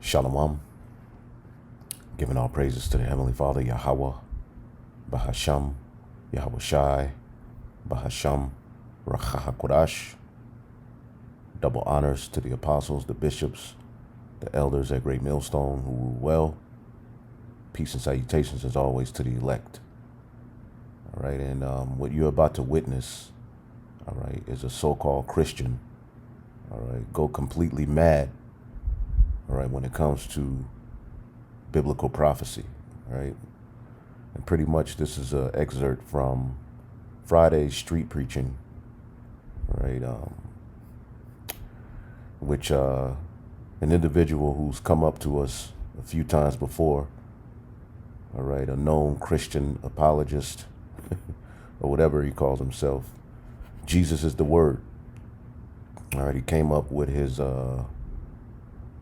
Shalom, giving all praises to the Heavenly Father, Yahweh, Bahasham, Yahweh Shai, Bahasham, Rachahakodash. Double honors to the apostles, the bishops, the elders at Great Millstone who rule well. Peace and salutations as always to the elect. All right, and what you're about to witness, all right, is a so-called Christian, all right, go completely mad, all right, when it comes to biblical prophecy, right? And pretty much this is an excerpt from Friday's street preaching, right? Which an individual who's come up to us a few times before, all right, a known Christian apologist, or whatever he calls himself. Jesus is the word. All right, he came up with his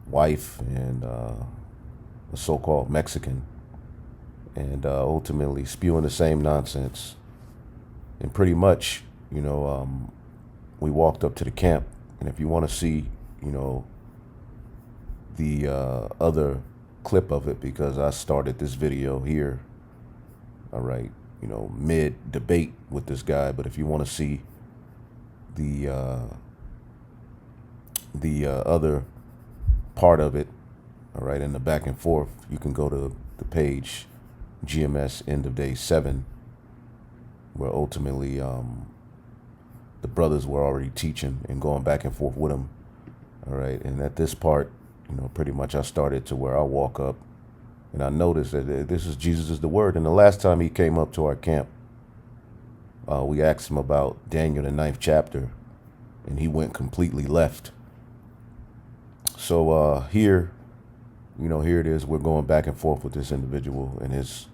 wife and a so-called Mexican, and ultimately spewing the same nonsense. And pretty much, we walked up to the camp, and if you want to see, the other clip of it, because I started this video here, all right, mid debate with this guy, but if you want to see the other part of it, all right, in the back and forth, you can go to the page GMS End of Day 7, where ultimately the brothers were already teaching and going back and forth with him, all right. And at this part, pretty much I started to where I walk up and I noticed that this is Jesus is the word. And the last time he came up to our camp, we asked him about Daniel, the 9th chapter, and he went completely left. So here it is. We're going back and forth with this individual and his,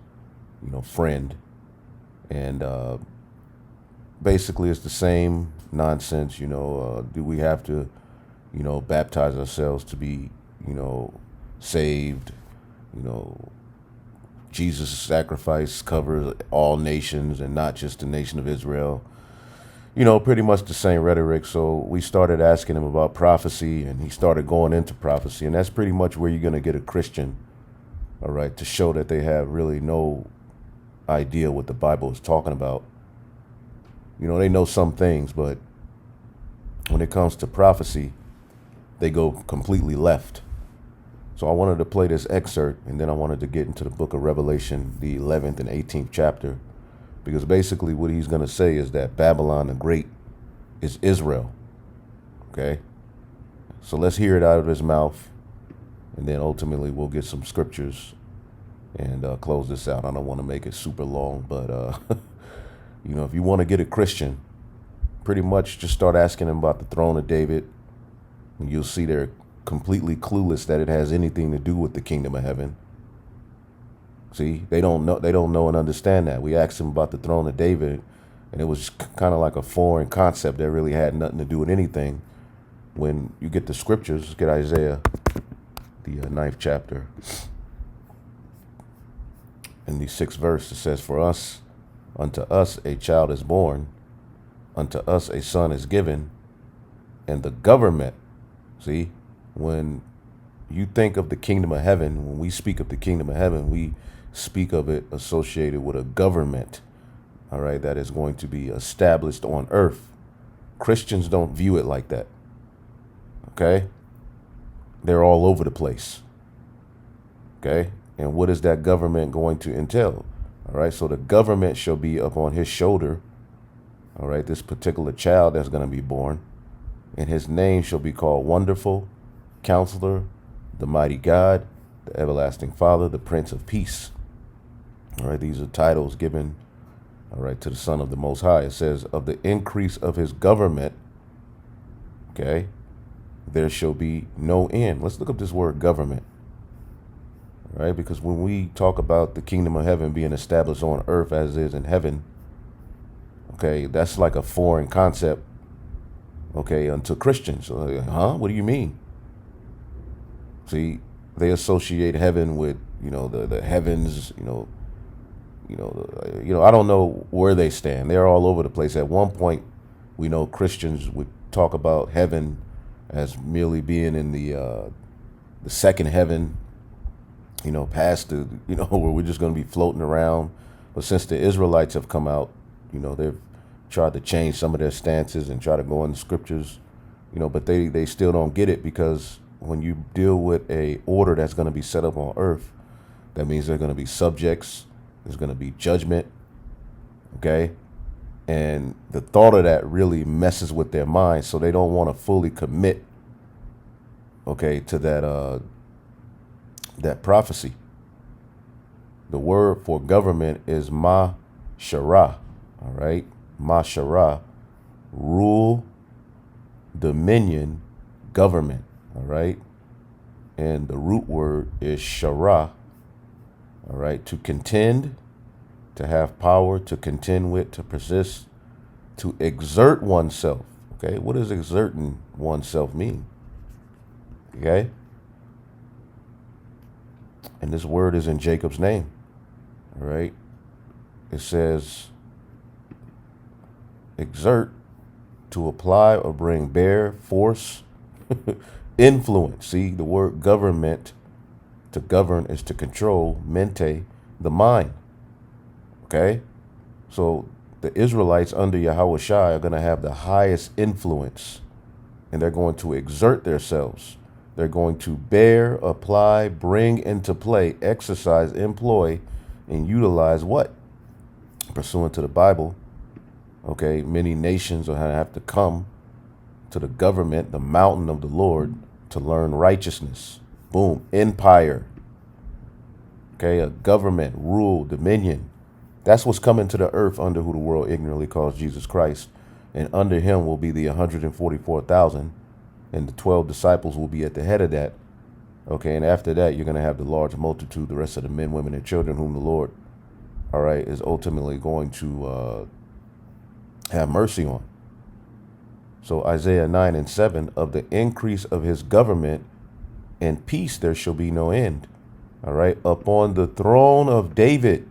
friend. And basically it's the same nonsense, do we have to, baptize ourselves to be, saved? Jesus' sacrifice covers all nations and not just the nation of Israel. Pretty much the same rhetoric. So we started asking him about prophecy, and he started going into prophecy. And that's pretty much where you're going to get a Christian, all right, to show that they have really no idea what the Bible is talking about. They know some things, but when it comes to prophecy, they go completely left. So I wanted to play this excerpt, and then I wanted to get into the book of Revelation, the 11th and 18th chapter, because basically what he's going to say is that Babylon the Great is Israel. Okay? So let's hear it out of his mouth, and then ultimately we'll get some scriptures and close this out. I don't want to make it super long, but, if you want to get a Christian, pretty much just start asking him about the throne of David, and you'll see they're completely clueless that it has anything to do with the kingdom of heaven. See, they don't know and understand that. We asked them about the throne of David, and it was kind of like a foreign concept that really had nothing to do with anything. When you get the scriptures, let's get Isaiah, the 9th chapter, in the 6th verse, it says, "For us, unto us a child is born, unto us a son is given, and the government," see, when you think of the kingdom of heaven, when we speak of the kingdom of heaven, we speak of it associated with a government, all right, that is going to be established on earth. Christians don't view it like that, okay? They're all over the place, okay? And what is that government going to entail? All right, so the government shall be up on his shoulder, all right, this particular child that's going to be born, and his name shall be called Wonderful, Counselor, the Mighty God, the Everlasting Father, the Prince of Peace. All right, these are titles given, all right, to the Son of the Most High. It says, "Of the increase of his government, okay, there shall be no end." Let's look up this word government, all right, because when we talk about the kingdom of heaven being established on earth as it is in heaven, okay, that's like a foreign concept, okay, unto Christians. So, what do you mean? See, they associate heaven with, the heavens, I don't know where they stand. They're all over the place. At one point, we know Christians would talk about heaven as merely being in the the second heaven, past the, where we're just going to be floating around. But since the Israelites have come out, they've tried to change some of their stances and try to go in the scriptures, but they still don't get it, because when you deal with a order that's going to be set up on earth, that means there are going to be subjects, there's going to be judgment, okay? And the thought of that really messes with their minds, so they don't want to fully commit, okay, to that prophecy. The word for government is ma-shara, all right? Ma-shara, rule, dominion, government, all right? And the root word is shara, all right? To contend, to have power, to contend with, to persist, to exert oneself, okay? What does exerting oneself mean? Okay? And this word is in Jacob's name, all right? It says exert, to apply or bring, bear, force, influence. See, the word government, to govern, is to control, mente, the mind. Okay? So the Israelites under Yahushua are going to have the highest influence, and they're going to exert themselves. They're going to bear, apply, bring into play, exercise, employ, and utilize what? Pursuant to the Bible, okay, many nations will have to come to the government, the mountain of the Lord, to learn righteousness. Boom, empire. Okay, a government, rule, dominion. That's what's coming to the earth under who the world ignorantly calls Jesus Christ. And under him will be the 144,000, and the 12 disciples will be at the head of that. Okay, and after that, you're going to have the large multitude, the rest of the men, women, and children whom the Lord, all right, is ultimately going to have mercy on. So Isaiah 9:7, of the increase of his government and peace there shall be no end. All right, upon the throne of David,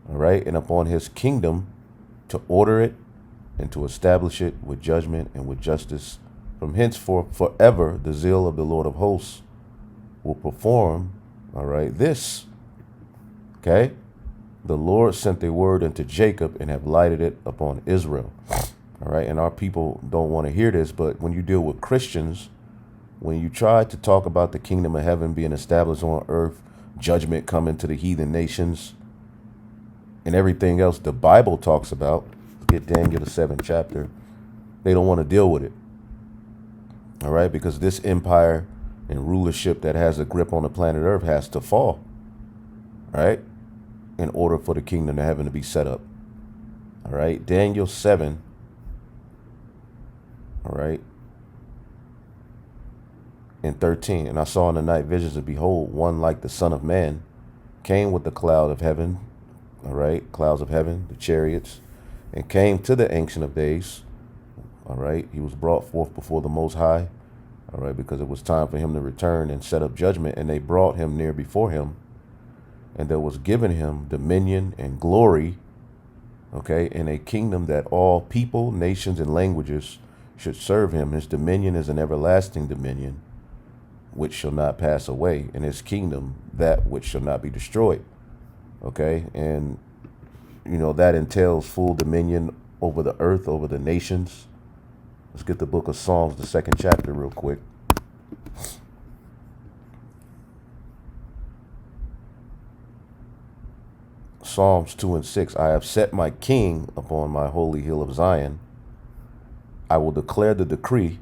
all right, and upon his kingdom, to order it and to establish it with judgment and with justice. From henceforth forever the zeal of the Lord of hosts will perform, all right, this. Okay, the Lord sent a word unto Jacob and have lighted it upon Israel. All right, and our people don't want to hear this, but when you deal with Christians, when you try to talk about the kingdom of heaven being established on earth, judgment coming to the heathen nations, and everything else the Bible talks about, get Daniel the 7th chapter, they don't want to deal with it. All right, because this empire and rulership that has a grip on the planet earth has to fall, right, in order for the kingdom of heaven to be set up. All right, Daniel 7, all right, and 13. And I saw in the night visions, and behold, one like the Son of Man came with the cloud of heaven, all right, clouds of heaven, the chariots, and came to the Ancient of Days. All right, he was brought forth before the Most High, all right, because it was time for him to return and set up judgment. And they brought him near before him, and there was given him dominion and glory, okay, in a kingdom that all people, nations, and languages should serve him. His dominion is an everlasting dominion, which shall not pass away, and his kingdom that which shall not be destroyed. Okay, and that entails full dominion over the earth, over the nations. Let's get the book of Psalms, the 2nd chapter, real quick. Psalms 2 and 6. I have set my king upon my holy hill of Zion. I will declare the decree.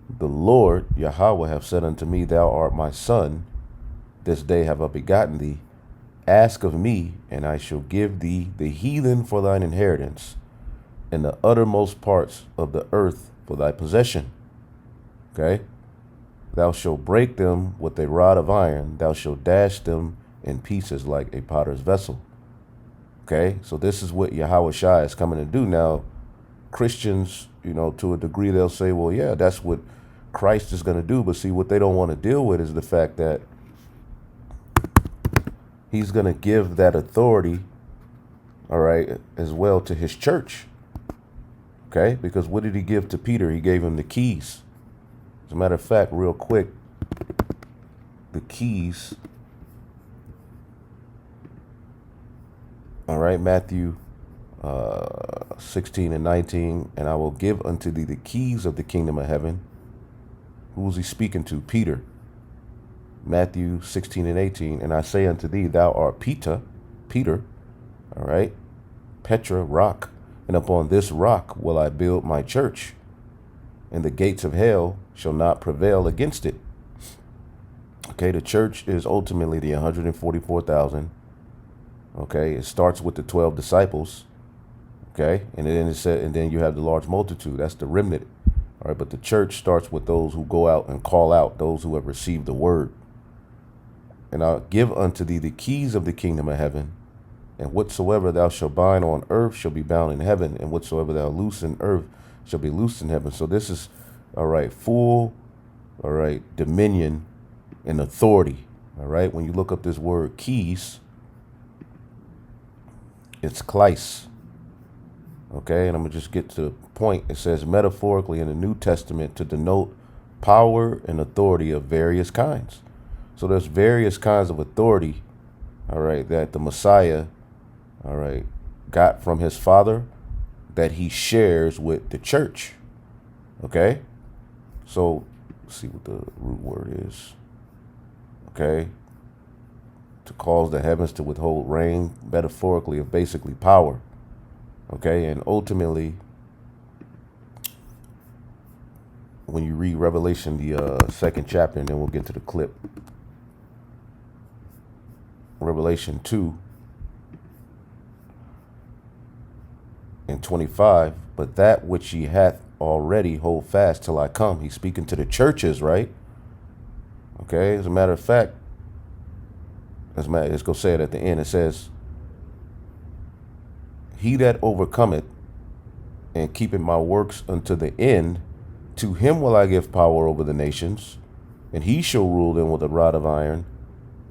The Lord Yahweh hath said unto me, thou art my son. This day have I begotten thee. Ask of me, and I shall give thee the heathen for thine inheritance, and the uttermost parts of the earth for thy possession. Okay? Thou shalt break them with a rod of iron. Thou shalt dash them in pieces like a potter's vessel. Okay? So this is what Yahushua is coming to do. Now, Christians, to a degree, they'll say, well, yeah, that's what Christ is going to do. But see, what they don't want to deal with is the fact that he's going to give that authority, all right, as well to his church. Okay? Because what did he give to Peter? He gave him the keys. As a matter of fact, real quick, the keys. All right, Matthew 16 and 19, and I will give unto thee the keys of the kingdom of heaven. Who was he speaking to? Peter. Matthew 16 and 18, and I say unto thee, thou art Peter, all right, Petra, rock, and upon this rock will I build my church, and the gates of hell shall not prevail against it. Okay, the church is ultimately the 144,000. Okay, it starts with the 12 disciples. Okay, and then it said, and then you have the large multitude. That's the remnant. All right, but the church starts with those who go out and call out, those who have received the word. And I'll give unto thee the keys of the kingdom of heaven, and whatsoever thou shalt bind on earth shall be bound in heaven, and whatsoever thou loose in earth shall be loosed in heaven. So this is, all right, full, all right, dominion and authority. All right, when you look up this word keys, it's kleis. Okay, and I'm going to just get to the point. It says metaphorically in the New Testament to denote power and authority of various kinds. So there's various kinds of authority, all right, that the Messiah, all right, got from his Father that he shares with the church. Okay, so let's see what the root word is. Okay, to cause the heavens to withhold rain, metaphorically of basically power. Okay, and ultimately, when you read Revelation, the second chapter, and then we'll get to the clip. Revelation 2 and 25, but that which ye hath already hold fast till I come. He's speaking to the churches, right? Okay, as a matter of fact, let's go say it at the end. It says, he that overcometh and keepeth my works unto the end, to him will I give power over the nations, and he shall rule them with a rod of iron.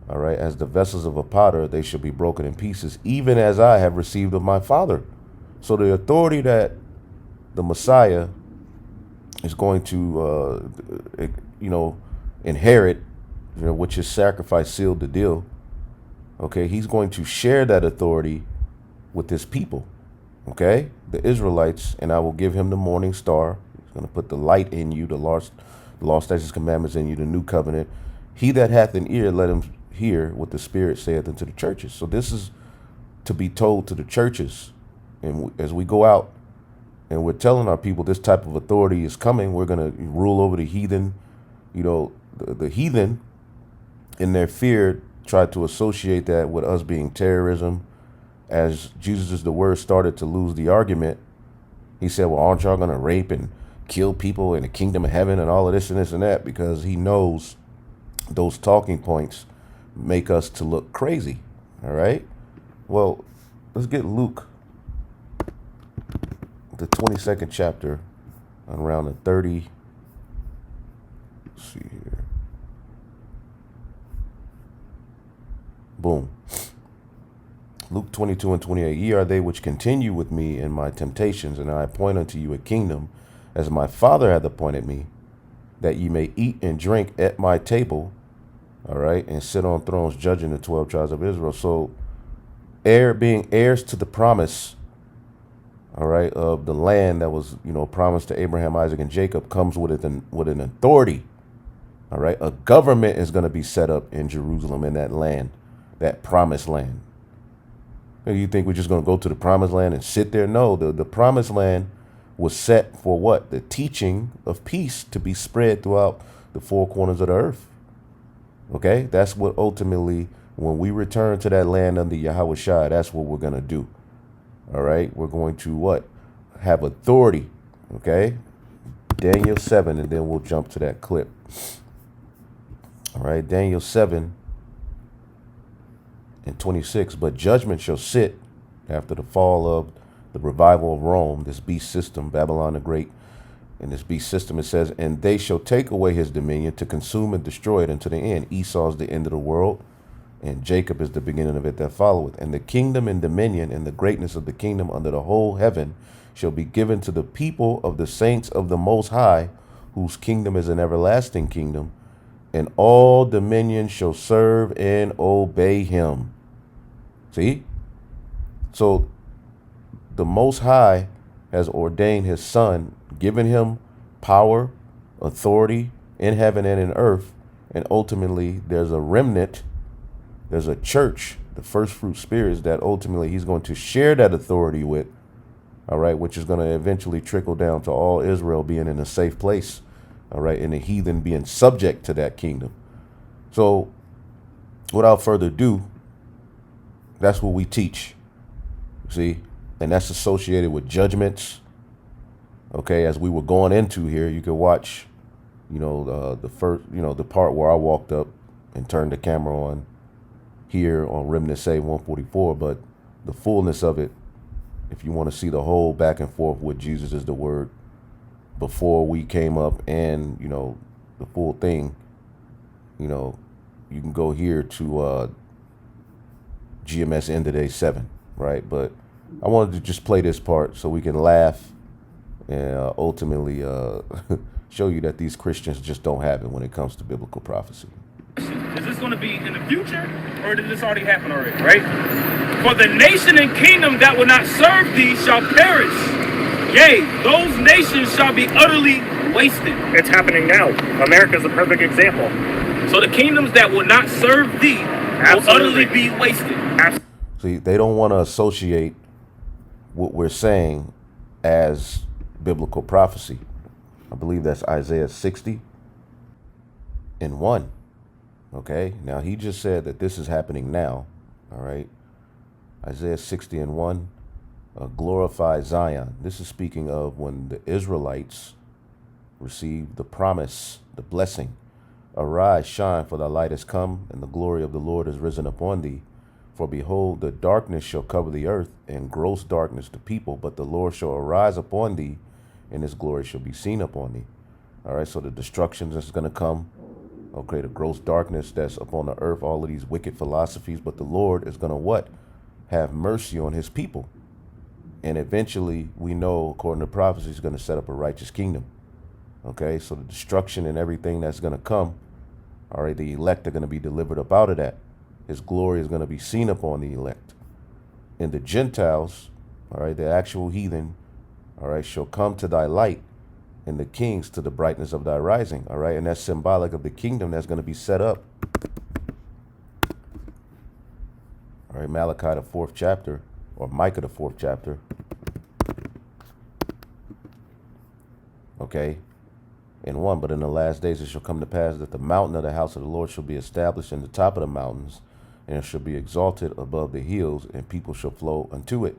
All right, as the vessels of a potter, they shall be broken in pieces, even as I have received of my Father. So the authority that the Messiah is going to, inherit, which his sacrifice sealed the deal. Okay, he's going to share that authority with his people. Okay, the Israelites, and I will give him the morning star. He's going to put the light in you, the law, statutes, commandments in you, the new covenant. He that hath an ear, let him hear what the Spirit saith unto the churches. So this is to be told to the churches. And as we go out and we're telling our people this type of authority is coming, we're going to rule over the heathen. The heathen in their fear tried to associate that with us being terrorism. As Jesus, the word, started to lose the argument, he said, well, aren't y'all going to rape and kill people in the kingdom of heaven and all of this and this and that? Because he knows those talking points make us to look crazy. All right. Well, let's get Luke, the 22nd chapter, around the 30. Let's see here. Boom. Luke 22 and 28. Ye are they which continue with me in my temptations, and I appoint unto you a kingdom, as my Father hath appointed me, that ye may eat and drink at my table. All right, and sit on thrones judging the 12 tribes of Israel. So being heirs to the promise, all right, of the land that was, promised to Abraham, Isaac, and Jacob comes with an authority. All right, a government is going to be set up in Jerusalem, in that land, that promised land. You think we're just going to go to the promised land and sit there? No, the promised land was set for what? The teaching of peace to be spread throughout the four corners of the earth. Okay, that's what ultimately, when we return to that land under Yahweh Shai, that's what we're going to do. All right, we're going to what? Have authority. Okay, Daniel 7, and then we'll jump to that clip. All right, Daniel 7 and 26. But judgment shall sit after the fall of the revival of Rome, this beast system, Babylon the Great. In this beast system, it says, and they shall take away his dominion to consume and destroy it unto the end. Esau is the end of the world, and Jacob is the beginning of it that followeth. And the kingdom and dominion and the greatness of the kingdom under the whole heaven shall be given to the people of the saints of the Most High, whose kingdom is an everlasting kingdom, and all dominions shall serve and obey him. See? So the Most High has ordained his Son, given him power, authority in heaven and in earth. And ultimately, there's a remnant, there's a church, the first fruit spirits that ultimately he's going to share that authority with, all right, which is going to eventually trickle down to all Israel being in a safe place, all right, and the heathen being subject to that kingdom. So without further ado, that's what we teach, see, and that's associated with judgments. Okay, as we were going into here, you could watch, the first, the part where I walked up and turned the camera on here on Remnant Save 144, but the fullness of it, if you want to see the whole back and forth with Jesus is the word before we came up and, the full thing, you can go here to GMS End of Day 7, right? But I wanted to just play this part so we can laugh and ultimately show you that these Christians just don't have it when it comes to biblical prophecy. Is this going to be in the future, or did this already happen already, right? For the nation and kingdom that will not serve thee shall perish. Yea, those nations shall be utterly wasted. It's happening now. America is a perfect example. So the kingdoms that will not serve thee will utterly be wasted. See, they don't want to associate what we're saying as biblical prophecy. I believe that's Isaiah 60 and 1. Okay, now he just said that this is happening now. All right, Isaiah 60 and 1, glorify Zion. This is speaking of when the Israelites received the promise, the blessing. Arise, shine, for thy light is come, and the glory of the Lord is risen upon thee. For behold, the darkness shall cover the earth, and gross darkness the people, but the Lord shall arise upon thee, and his glory shall be seen upon thee. All right, so the destruction that's going to come, okay, the gross darkness that's upon the earth, all of these wicked philosophies, but the Lord is going to what? Have mercy on his people. And eventually, we know, according to prophecy, he's going to set up a righteous kingdom. Okay, so the destruction and everything that's going to come, all right, the elect are going to be delivered up out of that. His glory is going to be seen upon the elect. And the Gentiles, all right, the actual heathen, all right, shall come to thy light, and the kings to the brightness of thy rising. All right, and that's symbolic of the kingdom that's going to be set up. All right, Malachi, the 4th chapter, or Micah, the 4th chapter. Okay, in 1, but in the last days it shall come to pass that the mountain of the house of the Lord shall be established in the top of the mountains, and it shall be exalted above the hills, and people shall flow unto it.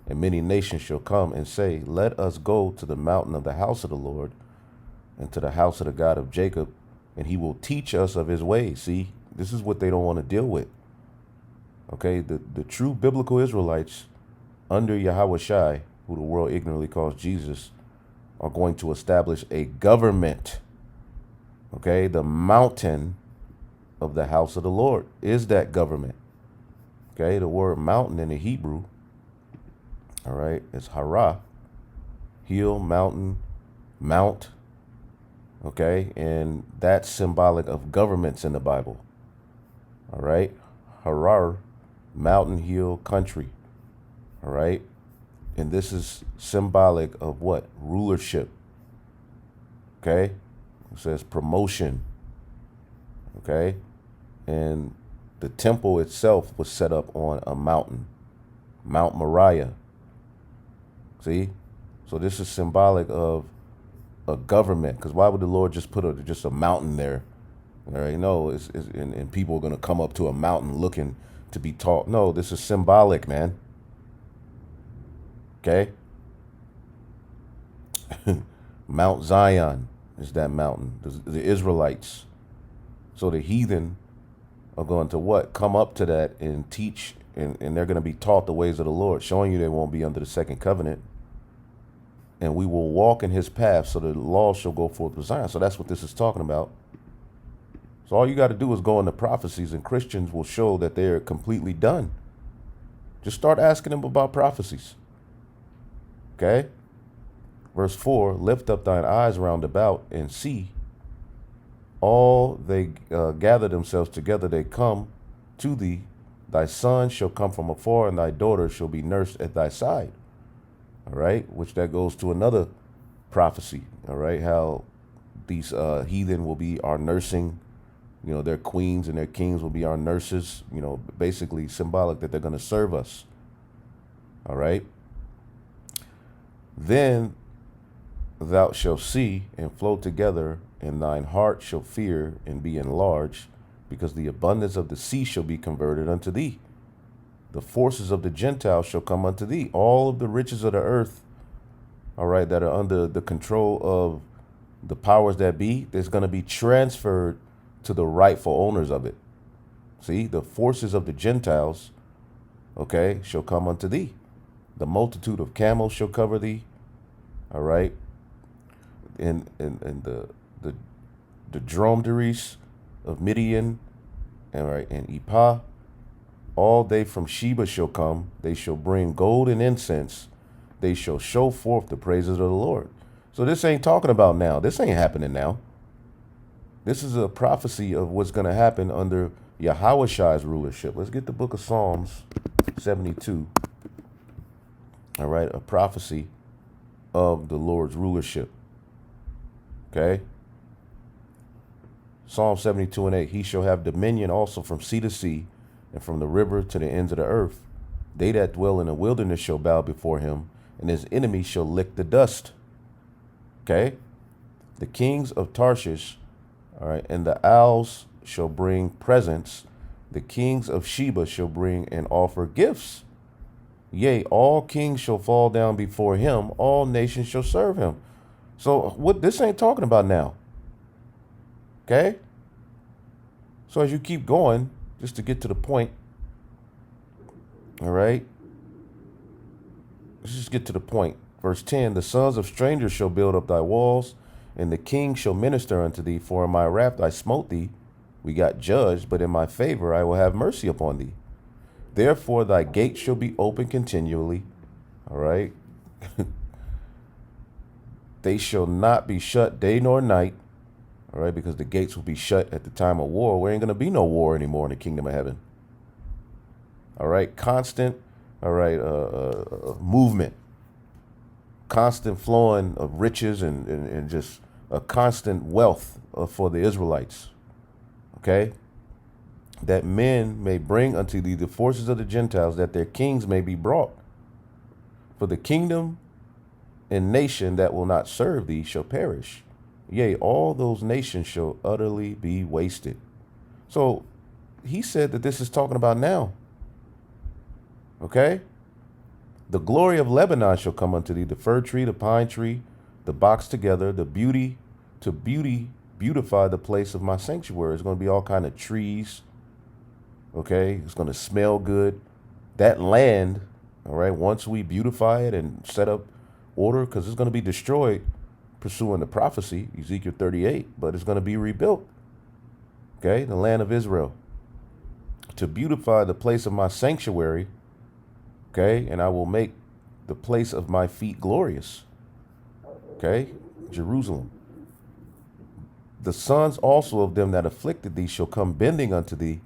And many nations shall come and say, let us go to the mountain of the house of the Lord, and to the house of the God of Jacob, and he will teach us of his ways. See, this is what they don't want to deal with. Okay, the true biblical Israelites under Yahweh Shai, who the world ignorantly calls Jesus, are going to establish a government. Okay, the mountain of the house of the Lord is that government. Okay, the word mountain in the Hebrew, all right, it's hara, hill, mountain, mount. Okay, and that's symbolic of governments in the Bible. All right, harar, mountain, hill, country. All right, and this is symbolic of what? Rulership. Okay, it says promotion. Okay, and the temple itself was set up on a mountain, Mount Moriah. See, so this is symbolic of a government. Because why would the Lord just put just a mountain there? All right, no, and people are going to come up to a mountain looking to be taught. No, this is symbolic, man. Okay, Mount Zion is that mountain. The Israelites. So the heathen are going to what? Come up to that and teach, and they're going to be taught the ways of the Lord, showing you they won't be under the second covenant. And we will walk in his path, so the law shall go forth with Zion. So that's what this is talking about. So all you got to do is go into prophecies, and Christians will show that they're completely done. Just start asking them about prophecies. Okay? Verse 4, lift up thine eyes round about and see. All they gather themselves together, they come to thee. Thy son shall come from afar, and thy daughter shall be nursed at thy side. All right, which that goes to another prophecy. All right, how these heathen will be our nursing, their queens and their kings will be our nurses, basically symbolic that they're going to serve us. All right. Then thou shalt see and flow together, and thine heart shall fear and be enlarged, because the abundance of the sea shall be converted unto thee. The forces of the Gentiles shall come unto thee. All of the riches of the earth, all right, that are under the control of the powers that be, there's going to be transferred to the rightful owners of it. See, the forces of the Gentiles, okay, shall come unto thee. The multitude of camels shall cover thee. All right. And the dromedaries of Midian, and Ephah, all they from Sheba shall come. They shall bring gold and incense. They shall show forth the praises of the Lord. So this ain't talking about now. This ain't happening now. This is a prophecy of what's going to happen under Yahushai's rulership. Let's get the book of Psalms 72. All right, a prophecy of the Lord's rulership. Okay. Psalm 72:8. He shall have dominion also from sea to sea, and from the river to the ends of the earth. They that dwell in the wilderness shall bow before him, and his enemies shall lick the dust. Okay. The kings of Tarshish, all right, and the owls shall bring presents. The kings of Sheba shall bring and offer gifts. Yea, all kings shall fall down before him. All nations shall serve him. So what this ain't talking about now. Okay. So as you keep going, just to get to the point. All right. Let's just get to the point. Verse 10, the sons of strangers shall build up thy walls, and the king shall minister unto thee. For in my wrath I smote thee. We got judged, but in my favor I will have mercy upon thee. Therefore thy gates shall be open continually. All right. They shall not be shut day nor night. All right, because the gates will be shut at the time of war. There ain't going to be no war anymore in the kingdom of heaven. All right, constant, all right, movement, constant flowing of riches and just a constant wealth for the Israelites. Okay, that men may bring unto thee the forces of the Gentiles, that their kings may be brought. For the kingdom and nation that will not serve thee shall perish. Yea, all those nations shall utterly be wasted. So he said that this is talking about now. Okay? The glory of Lebanon shall come unto thee, the fir tree, the pine tree, the box together, the beauty to beautify the place of my sanctuary. It's going to be all kind of trees. Okay? It's going to smell good. That land, all right, once we beautify it and set up order, because it's going to be destroyed pursuing the prophecy, Ezekiel 38, but it's going to be rebuilt. Okay, the land of Israel. To beautify the place of my sanctuary, okay, and I will make the place of my feet glorious. Okay, Jerusalem. The sons also of them that afflicted thee shall come bending unto thee,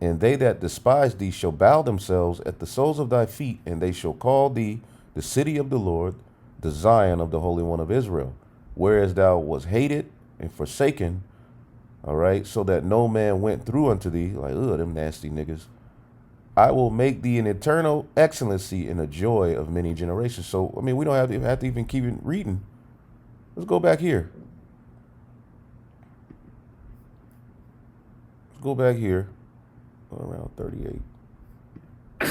and they that despise thee shall bow themselves at the soles of thy feet, and they shall call thee the city of the Lord, the Zion of the Holy One of Israel, whereas thou was hated and forsaken, all right, so that no man went through unto thee, like, them nasty niggas. I will make thee an eternal excellency and a joy of many generations. So, I mean, we don't have to even keep reading. Let's go back here. Let's go back here, around 38.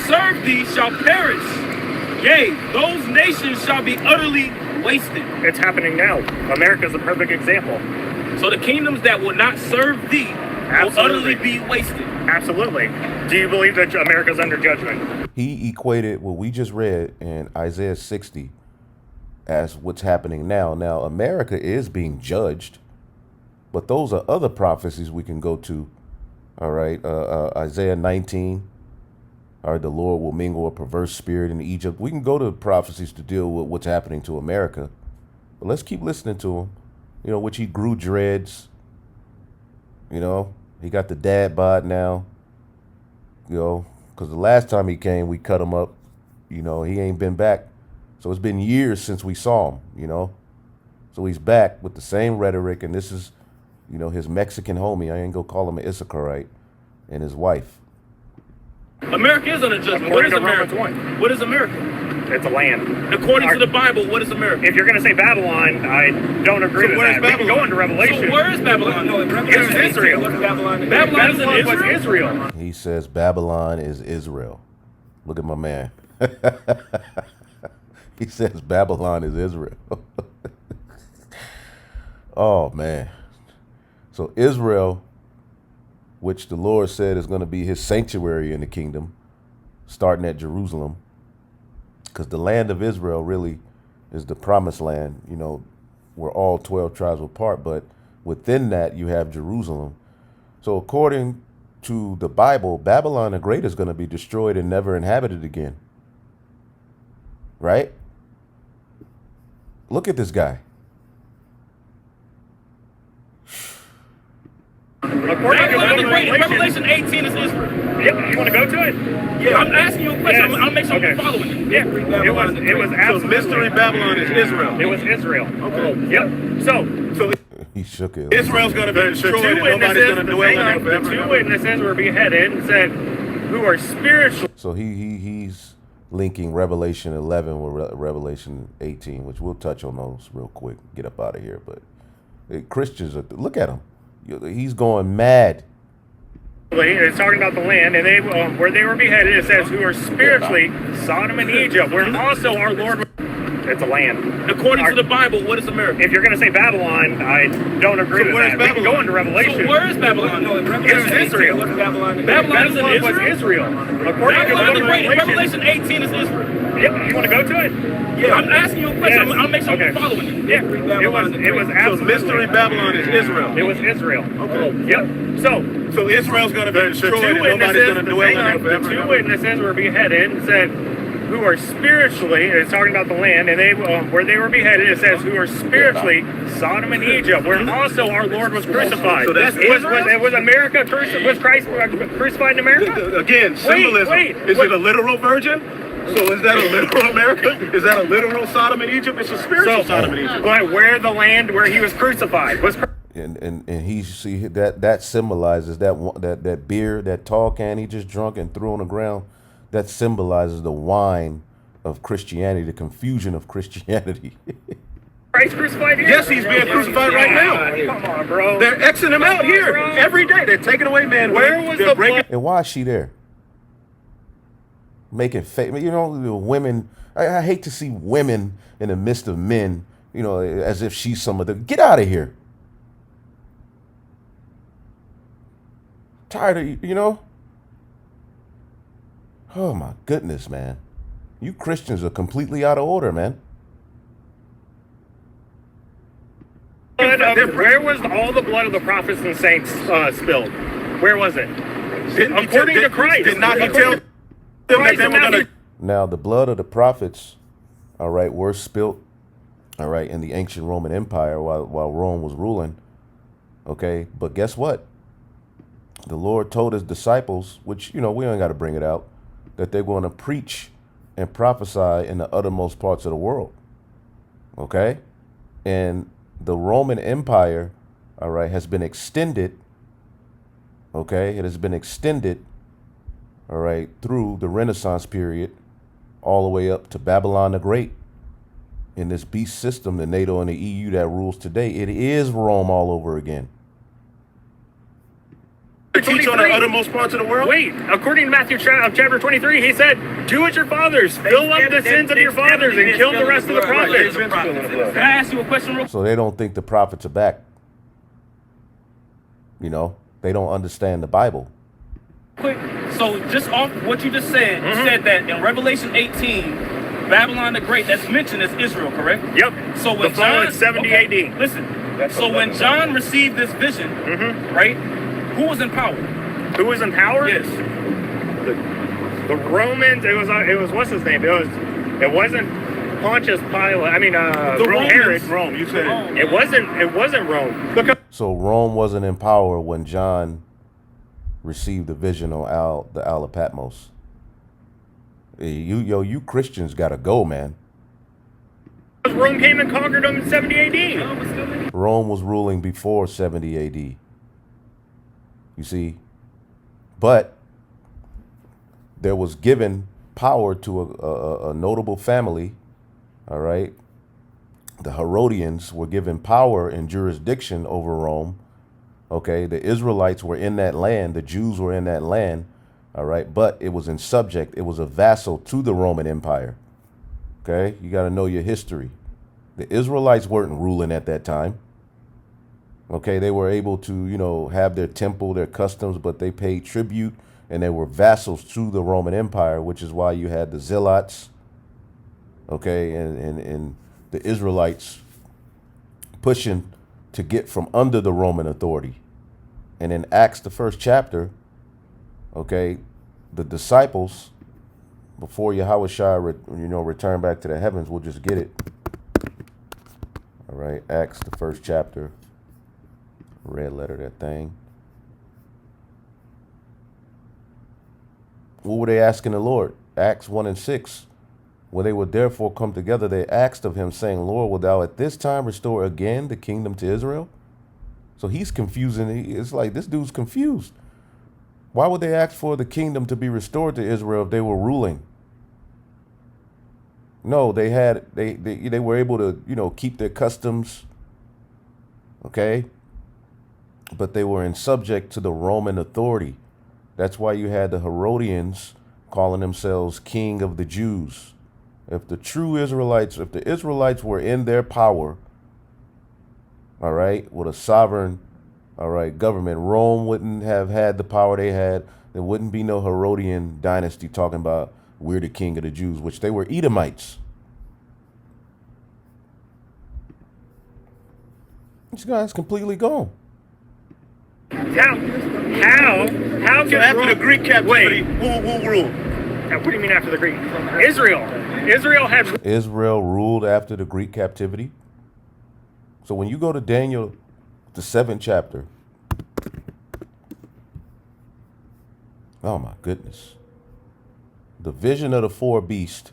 Serve thee shall perish. Yea, those nations shall be utterly wasted. It's happening now. America's a perfect example. So the kingdoms that will not serve thee will utterly be wasted. Absolutely. Do you believe that America's under judgment? He equated what we just read in Isaiah 60 as what's happening now. Now, America is being judged, but those are other prophecies we can go to. All right, Isaiah 19. All right, the Lord will mingle a perverse spirit in Egypt. We can go to prophecies to deal with what's happening to America. But let's keep listening to him, which he grew dreads. You know, he got the dad bod now. You know, because the last time he came, we cut him up. You know, he ain't been back. So it's been years since we saw him, you know. So he's back with the same rhetoric, and this is, you know, his Mexican homie. I ain't gonna call him an Issacharite, and his wife. America is under judgment. What is America? What is America? It's a land. According to the Bible, what is America? If you're going to say Babylon, I don't agree with that. We can go into Revelation. So where is Babylon? It's Israel. Babylon is in was Israel? Israel. He says Babylon is Israel. Look at my man. He says Babylon is Israel. Oh, man. So Israel, which the Lord said is going to be his sanctuary in the kingdom, starting at Jerusalem, because the land of Israel really is the promised land, you know, where all 12 tribes were part. But within that, you have Jerusalem. So according to the Bible, Babylon the Great is going to be destroyed and never inhabited again. Right? Look at this guy. According to Revelation 18 is Israel. Yep, you want to go to it? Yeah, I'm asking you a question. Yes. I'll make sure Okay. you're following it. Yeah, it was absolutely. So mystery Babylon is Israel. It was Israel. Okay. Yep. So He shook it. Israel's going to be the destroyed two and nobody's going to dwell in witnesses, it the two forever. witnesses were beheaded and said, who are spiritual. So he's linking Revelation 11 with Revelation 18, which we'll touch on those real quick. Get up out of here. But Christians, look at him. He's going mad. It's talking about the land, and they where they were beheaded. It says, "Who are spiritually Sodom and Egypt, where also our Lord." It's a land. According to the Bible, what is America? If you're going to say Babylon, I don't agree with that. We can go into Revelation. So where is Babylon? It's Israel. Babylon is in was Israel? Israel. According Babylon the to Great. Revelation. Revelation 18 is Israel. Yep. You want to go to it? Yeah, I'm asking you a question. Yes. I'll make sure Okay. you're following it. Yeah. It was So absolutely. mystery Babylon is Israel. It was Israel. Okay. Yep. So Israel's going to be the destroyed two and nobody's witnesses, going to dwell in it the forever. two witnesses were beheaded and said, who are spiritually, it's talking about the land, and they where they were beheaded, it says, who are spiritually Sodom and Egypt, where also our Lord was crucified. So that's was America was Christ crucified in America? Again, symbolism. wait, Is it a literal virgin? So is that a literal America? Is that a literal Sodom and Egypt? It's a spiritual Sodom and Egypt. But where the land where he was crucified was. And he see that symbolizes that beer, that tall can he just drunk and threw on the ground. That symbolizes the wine of Christianity, the confusion of Christianity. Christ crucified here? Yes, he's being crucified right now. Come on, bro. They're Xing him out here every day. They're taking away man. Where was They're the breaking. And why is she there? Making fake, you know, the women. I hate to see women in the midst of men, you know, as if she's some of the. Get out of here. Tired of you know. Oh my goodness, man. You Christians are completely out of order, man. Where was all the blood of the prophets and saints spilled? Where was it? According to Christ. Did not he tell them that they were going to. Now, the blood of the prophets, all right, were spilt, all right, in the ancient Roman Empire while Rome was ruling. Okay, but guess what? The Lord told his disciples, which, you know, we ain't got to bring it out, that they're going to preach and prophesy in the uttermost parts of the world. Okay? And the Roman Empire, all right, has been extended. Okay? It has been extended, all right, through the Renaissance period, all the way up to Babylon the Great. In this beast system, the NATO and the EU that rules today, it is Rome all over again. Teach on the uttermost parts of the world? Wait, according to Matthew chapter 23, he said, do as your fathers, fill up the sins of your fathers and kill the rest of the prophets. Can I ask you a question real quick? So they don't think the prophets are back. You know, they don't understand the Bible. So just off what you just said, you said that in Revelation 18, Babylon the Great, that's mentioned as Israel, correct? Yep. So when The fall John, in 70 AD. Listen, so when John received this vision, right, who was in power? Who was in power? Yes. The Romans. It was what's his name? It wasn't Pontius Pilate. I mean, The Romans. Herod. Rome, you said it. It wasn't Rome. Look up. So Rome wasn't in power when John received the vision on the Isle of Patmos. You Christians gotta go, man. Rome came and conquered them in 70 AD. Rome was ruling before 70 AD. You see, but there was given power to a notable family. All right, the Herodians were given power and jurisdiction over Rome. Okay, the Israelites were in that land, the Jews were in that land. All right, but it was it was a vassal to the Roman Empire. Okay, you got to know your history. The Israelites weren't ruling at that time. Okay, they were able to, have their temple, their customs, but they paid tribute and they were vassals to the Roman Empire, which is why you had the Zealots, okay, and the Israelites pushing to get from under the Roman authority. And in Acts, the first chapter, okay, the disciples, before Yahushua, returned back to the heavens, we'll just get it. All right, Acts, the first chapter, red letter, that thing. What were they asking the Lord? Acts 1:6. When they would therefore come together, they asked of him, saying, Lord, wilt thou at this time restore again the kingdom to Israel? So he's confusing. It's like this dude's confused. Why would they ask for the kingdom to be restored to Israel if they were ruling? No, they were able to, keep their customs. Okay. But they were in subject to the Roman authority. That's why you had the Herodians calling themselves king of the Jews. If the Israelites were in their power, all right, with a sovereign, all right, government, Rome wouldn't have had the power they had. There wouldn't be no Herodian dynasty talking about we're the king of the Jews, which they were Edomites. This guy's completely gone. How So can after Rome, the Greek captivity, wait, who ruled? what do you mean after the Greek? Israel Ruled after the Greek captivity. So when you go to Daniel, the 7th chapter, oh my goodness, the vision of the four beasts.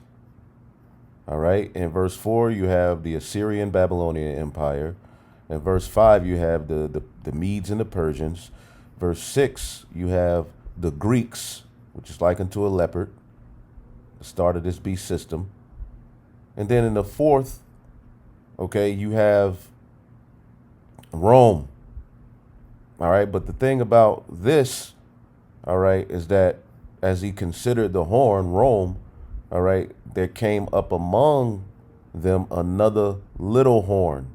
All right. In verse 4, you have the Assyrian Babylonian Empire. In verse 5, you have the Medes and the Persians. Verse 6, you have the Greeks, which is likened to a leopard, the start of this beast system. And then in the 4th, okay, you have Rome. All right. But the thing about this, all right, is that as he considered the horn, Rome, all right, there came up among them another little horn.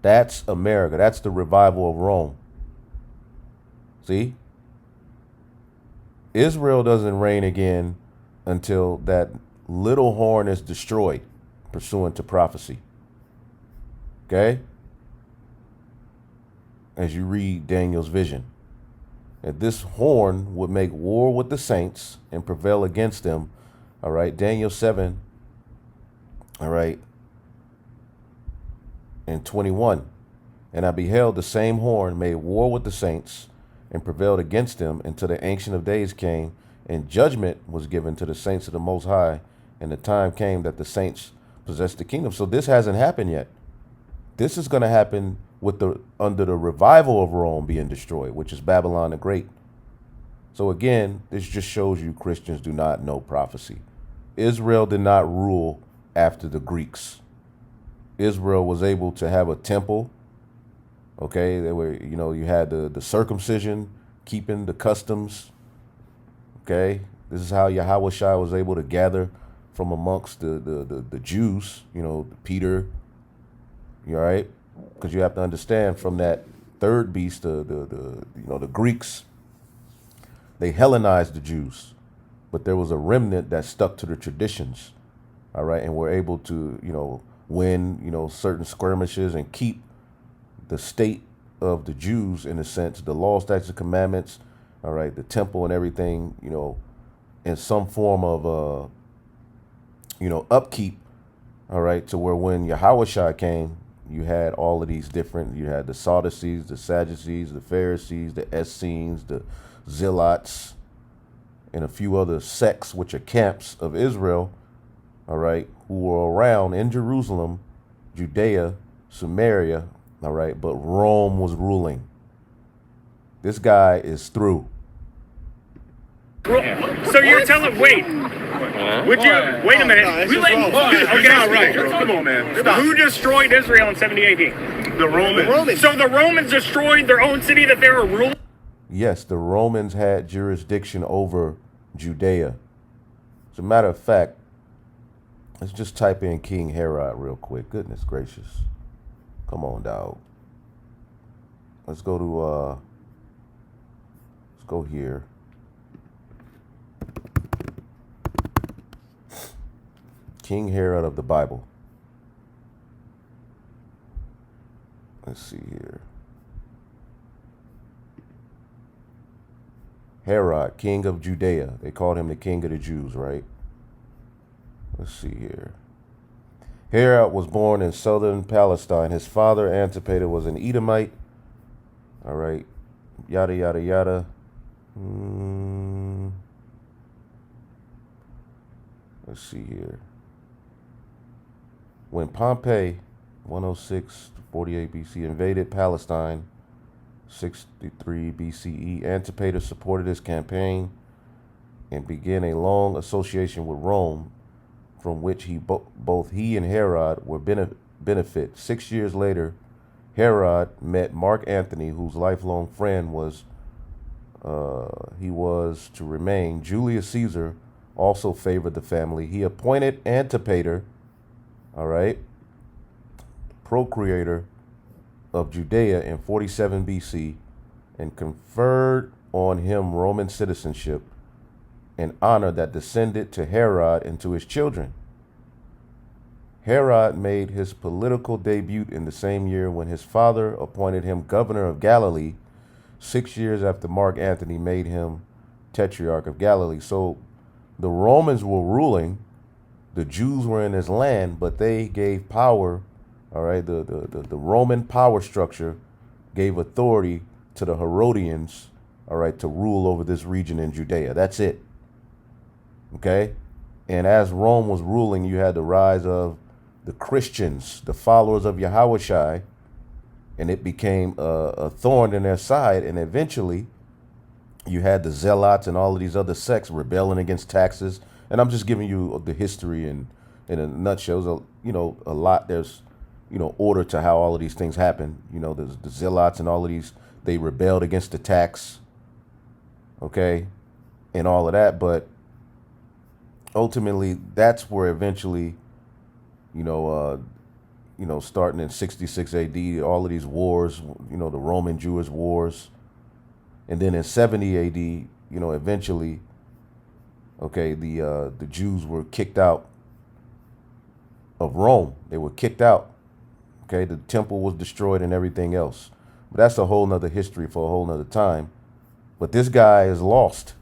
That's America. That's the revival of Rome. See? Israel doesn't reign again until that little horn is destroyed, pursuant to prophecy. Okay? As you read Daniel's vision. And this horn would make war with the saints and prevail against them. All right, Daniel 7. All right. And 21. And I beheld the same horn made war with the saints and prevailed against them until the Ancient of Days came, and judgment was given to the saints of the Most High, and the time came that the saints possessed the kingdom. So this hasn't happened yet. This is going to happen under the revival of Rome being destroyed, which is Babylon the Great. So again, this just shows you Christians do not know prophecy. Israel did not rule after the Greeks. Israel was able to have a temple. Okay, they were, you had the circumcision, keeping the customs. Okay, this is how Yahushua was able to gather from amongst the Jews, Peter. You all right? Because you have to understand, from that third beast, the Greeks, they Hellenized the Jews, but there was a remnant that stuck to the traditions. All right, and were able to win certain skirmishes and keep the state of the Jews, in a sense, the law, statutes, and commandments, all right, the temple and everything, in some form of upkeep, all right, to where when Yahushua came, you had all of these different, you had the Sadducees, the Sadducees, the Pharisees, the Essenes, the Zealots, and a few other sects, which are camps of Israel, all right, who were around in Jerusalem, Judea, Samaria, all right, but Rome was ruling. This guy is through. So you're telling, wait a minute. Okay, all right. Come on, man. Stop. Who destroyed Israel in 70 AD? The Romans. So the Romans destroyed their own city that they were ruling? Yes, the Romans had jurisdiction over Judea. As a matter of fact, let's just type in King Herod real quick. Goodness gracious. Come on, dog. Let's go to, let's go here. King Herod of the Bible. Let's see here. Herod, king of Judea. They called him the king of the Jews, right? Let's see here. Herod was born in southern Palestine. His father, Antipater, was an Edomite. All right. Yada, yada, yada. Let's see here. When Pompey, 106 to 48 BC, invaded Palestine, 63 BCE, Antipater supported his campaign and began a long association with Rome, from which both he and Herod were benefit. 6 years later, Herod met Mark Antony, whose lifelong friend he was to remain. Julius Caesar also favored the family. He appointed Antipater, all right, procurator of Judea in 47 BC, and conferred on him Roman citizenship, an honor that descended to Herod and to his children. Herod made his political debut in the same year when his father appointed him governor of Galilee, 6 years after Mark Antony made him tetrarch of Galilee. So the Romans were ruling, the Jews were in his land, but they gave power, all right, the Roman power structure gave authority to the Herodians, all right, to rule over this region in Judea. That's it. Okay? And as Rome was ruling, you had the rise of the Christians, the followers of Yahushua, and it became a thorn in their side. And eventually, you had the Zealots and all of these other sects rebelling against taxes. And I'm just giving you the history in a nutshell. There's a lot. There's order to how all of these things happen. There's the Zealots and all of these. They rebelled against the tax. Okay, and all of that. But ultimately, that's where eventually, starting in 66 AD, all of these wars, the Roman Jewish wars. And then in 70 AD, eventually, okay, the Jews were kicked out of Rome. They were kicked out. Okay, the temple was destroyed and everything else. But that's a whole nother history for a whole nother time. But this guy is lost.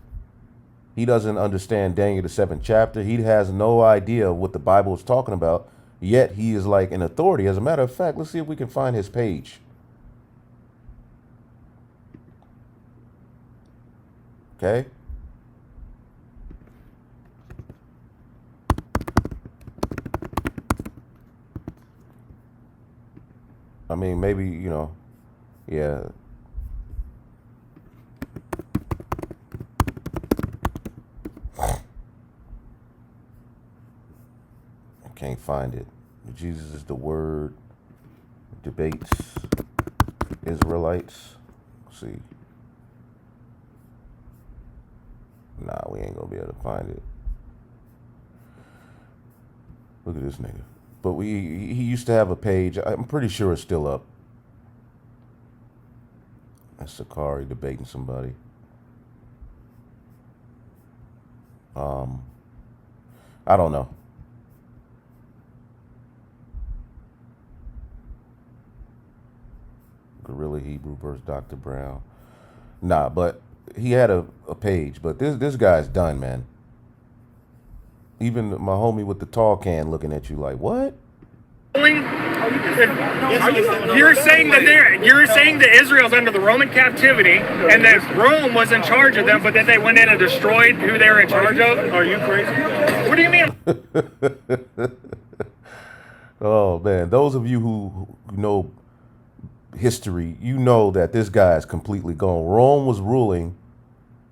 He doesn't understand Daniel, the 7th chapter. He has no idea what the Bible is talking about. Yet he is like an authority. As a matter of fact, let's see if we can find his page. Okay. I mean, maybe, yeah. I can't find it. Jesus is the Word. Debates. Israelites. Let's see. Nah, we ain't gonna be able to find it. Look at this nigga. But he used to have a page. I'm pretty sure it's still up. That's Sakari debating somebody. I don't know. Gorilla Hebrew versus Dr. Brown. Nah, but he had a page. But this guy's done, man. Even my homie with the tall can looking at you like, what? You're saying that Israel's under the Roman captivity and that Rome was in charge of them, but then they went in and destroyed who they were in charge of? Are you crazy? What do you mean? Oh man, those of you who know history, you know that this guy is completely gone. Rome was ruling,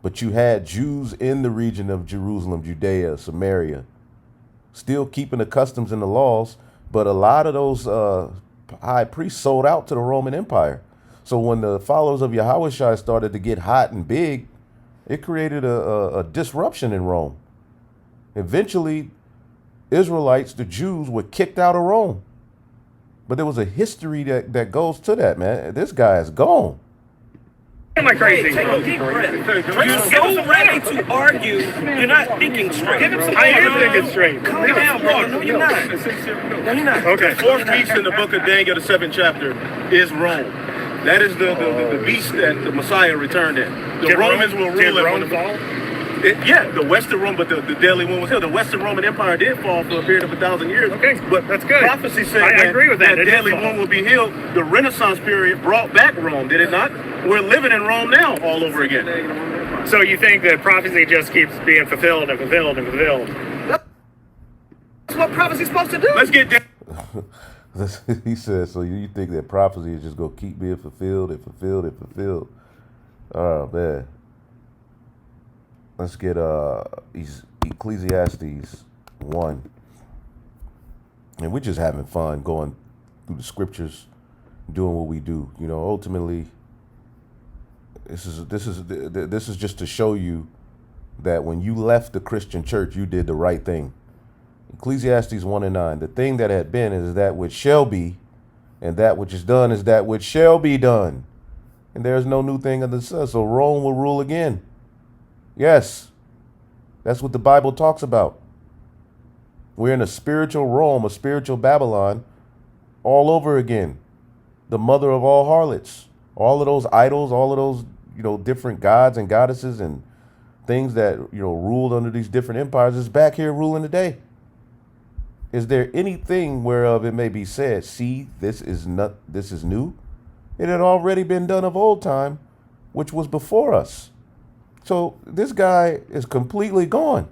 but you had Jews in the region of Jerusalem, Judea, Samaria, still keeping the customs and the laws, but a lot of those high priests sold out to the Roman Empire. So when the followers of Yahushua started to get hot and big, it created a disruption in Rome. Eventually, Israelites, the Jews, were kicked out of Rome. But there was a history that goes to that, man. This guy is gone. Am I crazy? Take a deep breath. You're so ready to argue, you're not thinking straight. I am thinking straight. Calm down, bro. No, you're not. No, you're not. Okay. The fourth beast in the book of Daniel, the 7th chapter, is Rome. That is the beast that the Messiah returned in. The Romans will rule Did it. Rome fall? Yeah, the Western Rome, but the deadly one was here. The Western Roman Empire did fall for a period of 1,000 years. Okay, but that's good. Prophecy said I agree with that. that deadly one will be healed. The Renaissance period brought back Rome, did it not? We're living in Rome now all over again. So you think that prophecy just keeps being fulfilled and fulfilled and fulfilled? That's what prophecy's supposed to do. Let's get down. He said, so you think that prophecy is just going to keep being fulfilled and fulfilled and fulfilled? Oh, man. Let's get Ecclesiastes 1. And we're just having fun going through the scriptures, doing what we do. You know, ultimately, this is just to show you that when you left the Christian church, you did the right thing. Ecclesiastes 1:9. The thing that had been is that which shall be, and that which is done is that which shall be done. And there is no new thing under the sun. So Rome will rule again. Yes, that's what the Bible talks about. We're in a spiritual Rome, a spiritual Babylon, all over again. The mother of all harlots, all of those idols, all of those, different gods and goddesses and things that, ruled under these different empires is back here ruling today. Is there anything whereof it may be said, see, this is new? It had already been done of old time, which was before us. So this guy is completely gone.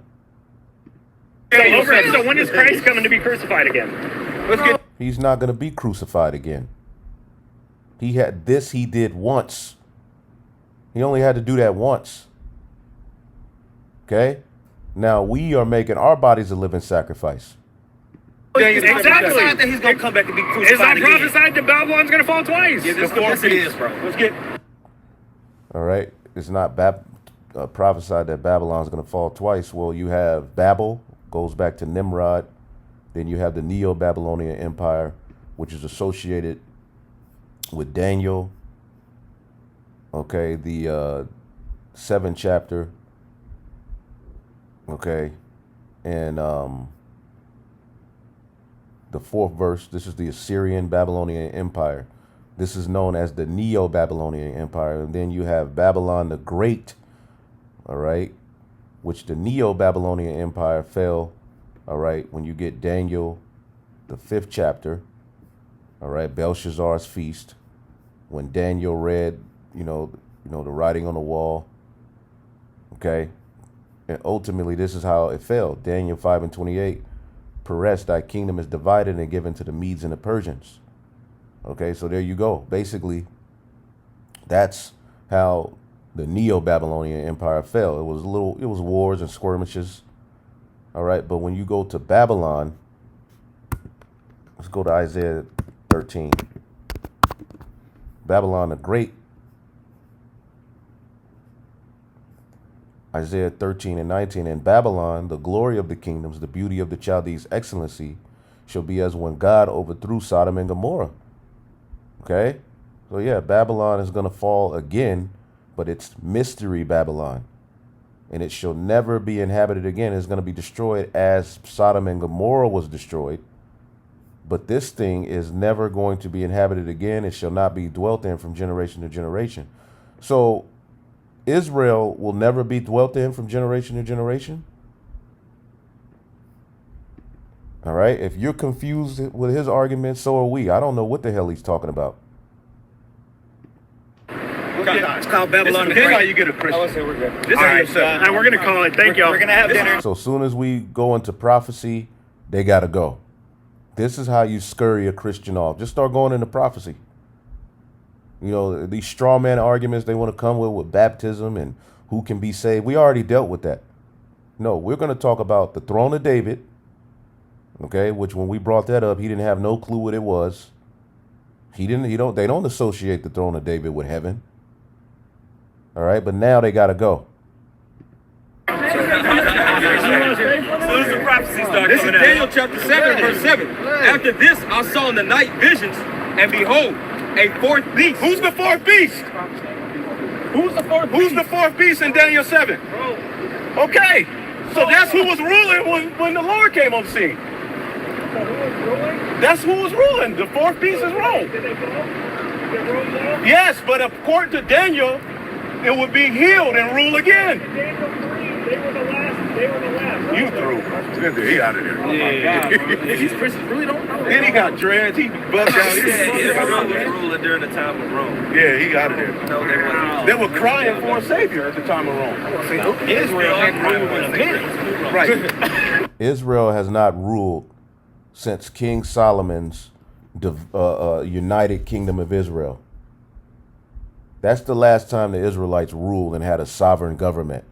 So when is Christ coming to be crucified again? He's not going to be crucified again. He did once. He only had to do that once. Okay? Now we are making our bodies a living sacrifice. Exactly. That he's going to come back and be crucified It's not again. prophesied that Babylon's going to fall twice. Yeah, yes, it is, bro. Let's get. All right? It's not prophesied that Babylon's going to fall twice. Well, you have Babel, goes back to Nimrod. Then you have the Neo-Babylonian Empire, which is associated with Daniel. Okay, the 7th chapter. Okay, and the 4th verse. This is the Assyrian Babylonian Empire. This is known as the Neo-Babylonian Empire. And then you have Babylon the Great, all right, which the Neo-Babylonian Empire fell, all right, when you get Daniel, the 5th chapter, all right, Belshazzar's feast, when Daniel read, the writing on the wall, okay, and ultimately this is how it fell. Daniel 5:28, Peres, thy kingdom is divided and given to the Medes and the Persians. Okay, so there you go. Basically, that's how the Neo-Babylonian Empire fell. It was wars and skirmishes. All right, but when you go to Babylon, let's go to Isaiah 13. Babylon the Great. Isaiah 13:19. In Babylon, the glory of the kingdoms, the beauty of the Chaldees' excellency, shall be as when God overthrew Sodom and Gomorrah. Okay? So yeah, Babylon is going to fall again, but it's mystery Babylon. And it shall never be inhabited again. It's going to be destroyed as Sodom and Gomorrah was destroyed. But this thing is never going to be inhabited again. It shall not be dwelt in from generation to generation. So Israel will never be dwelt in from generation to generation. All right. If you're confused with his argument, so are we. I don't know what the hell he's talking about. It's called Babylon the This is how Great. you get a Christian. We're good. This All is right, we're going to call it. Thank y'all. We're gonna have dinner. So as soon as we go into prophecy, they got to go. This is how you scurry a Christian off. Just start going into prophecy. You know, these straw man arguments they want to come with baptism and who can be saved. We already dealt with that. No, we're going to talk about the throne of David. Okay, which when we brought that up, he didn't have no clue what it was. They don't associate the throne of David with heaven. All right, but now they got to go. As soon as the prophecy starts This is coming Daniel out. chapter 7, verse 7. After this, I saw in the night visions, and behold, a fourth beast. Who's the fourth beast? Who's the fourth? Who's the fourth beast in Daniel 7? Okay, so that's who was ruling when the Lord came on the scene. That's who was ruling. The fourth beast is Rome. Yes, but according to Daniel, it would be healed and rule again. You through. He out of there. These Christians really don't know. Then he got dreads. He bugged out. Israel was ruling during the time of Rome. Yeah, he out of there. No, they weren't. They were crying for a savior at the time of Rome. Israel had ruled in a minute. Right. Israel has not ruled since King Solomon's united kingdom of Israel. That's the last time the Israelites ruled and had a sovereign government.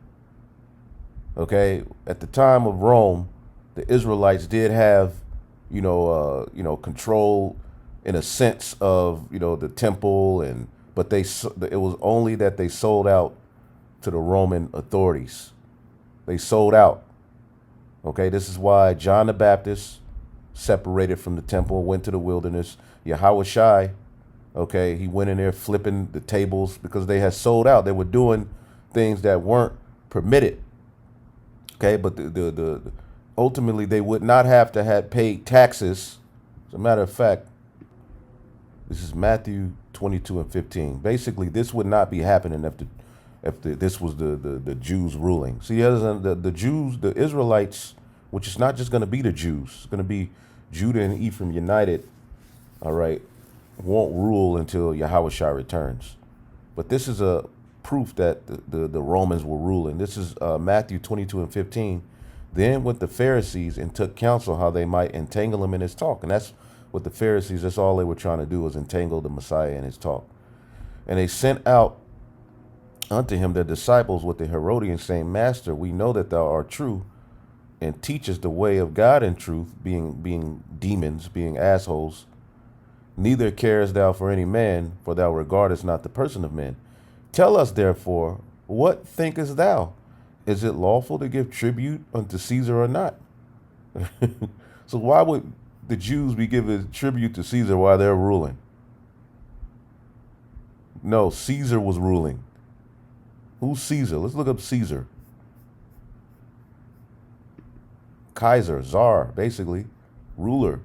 Okay, at the time of Rome, the Israelites did have, control in a sense of, the temple, but it was only that they sold out to the Roman authorities. They sold out. Okay, this is why John the Baptist separated from the temple, went to the wilderness. Yahushua, okay, he went in there flipping the tables because they had sold out. They were doing things that weren't permitted. Okay, but the ultimately they would not have to have paid taxes. As a matter of fact, this is Matthew 22:15. Basically, this would not be happening if this was the Jews ruling. See, the Jews, the Israelites, which is not just going to be the Jews, it's going to be Judah and Ephraim united. All right, won't rule until Yahushua returns. But this is a proof that the Romans were ruling. This is Matthew 22:15. Then went the Pharisees and took counsel how they might entangle him in his talk. And that's what the Pharisees, that's all they were trying to do, was entangle the Messiah in his talk. And they sent out unto him their disciples with the Herodians, saying, Master, we know that thou art true and teachest the way of God in truth, being demons, being assholes. Neither carest thou for any man, for thou regardest not the person of men. Tell us, therefore, what thinkest thou? Is it lawful to give tribute unto Caesar or not? So why would the Jews be giving tribute to Caesar while they're ruling? No, Caesar was ruling. Who's Caesar? Let's look up Caesar. Kaiser, Tsar, basically, ruler.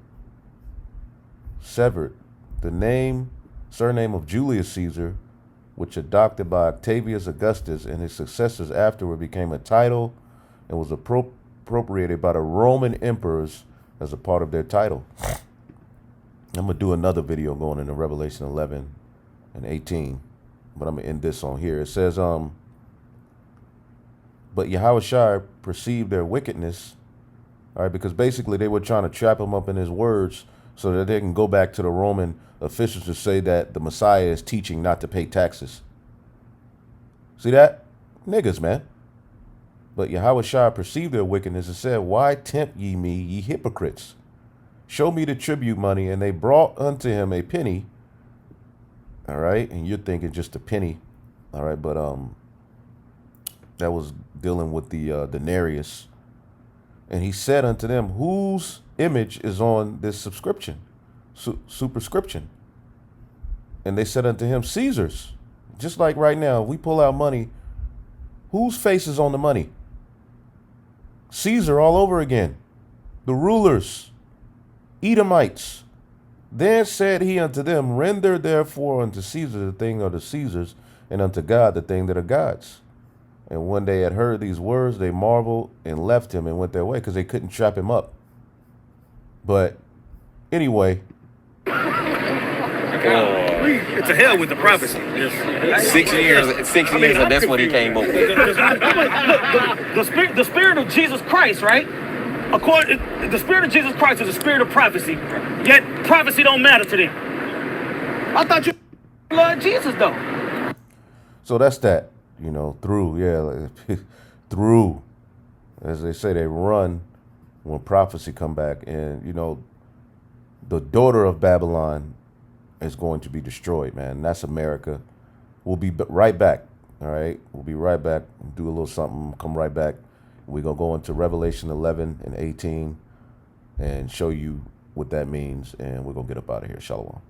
Severed. The surname of Julius Caesar, which adopted by Octavius Augustus and his successors afterward, became a title and was appropriated by the Roman emperors as a part of their title. I'm going to do another video going into Revelation 11 and 18, but I'm going to end this on here. It says, but Yahushua perceived their wickedness, all right, because basically they were trying to trap him up in his words so that they can go back to the Roman officials to say that the Messiah is teaching not to pay taxes. See that? Niggas, man. But Yahushua perceived their wickedness and said, Why tempt ye me, ye hypocrites? Show me the tribute money. And they brought unto him a penny. All right. And you're thinking just a penny. All right. But that was dealing with the denarius. And he said unto them, Whose image is on this subscription? Superscription. And they said unto him, Caesar's. Just like right now, we pull out money. Whose face is on the money? Caesar all over again. The rulers, Edomites. Then said he unto them, Render therefore unto Caesar the thing of the Caesars, and unto God the thing that are God's. And when they had heard these words, they marveled and left him and went their way, because they couldn't trap him up. But anyway, It's a hell with the prophecy. 6 years, and that's when he came over. The spirit of Jesus Christ, right? The spirit of Jesus Christ is a spirit of prophecy. Yet prophecy don't matter to them. I thought you loved Jesus though. so that's that. You know, through, as they say, they run when prophecy come back, and you know, the daughter of Babylon is going to be destroyed, man. That's America. We'll be right back. All right, we'll be right back. Do a little something. Come right back. We're gonna go into Revelation 11 and 18 and show you what that means, and we're gonna get up out of here. Shalom.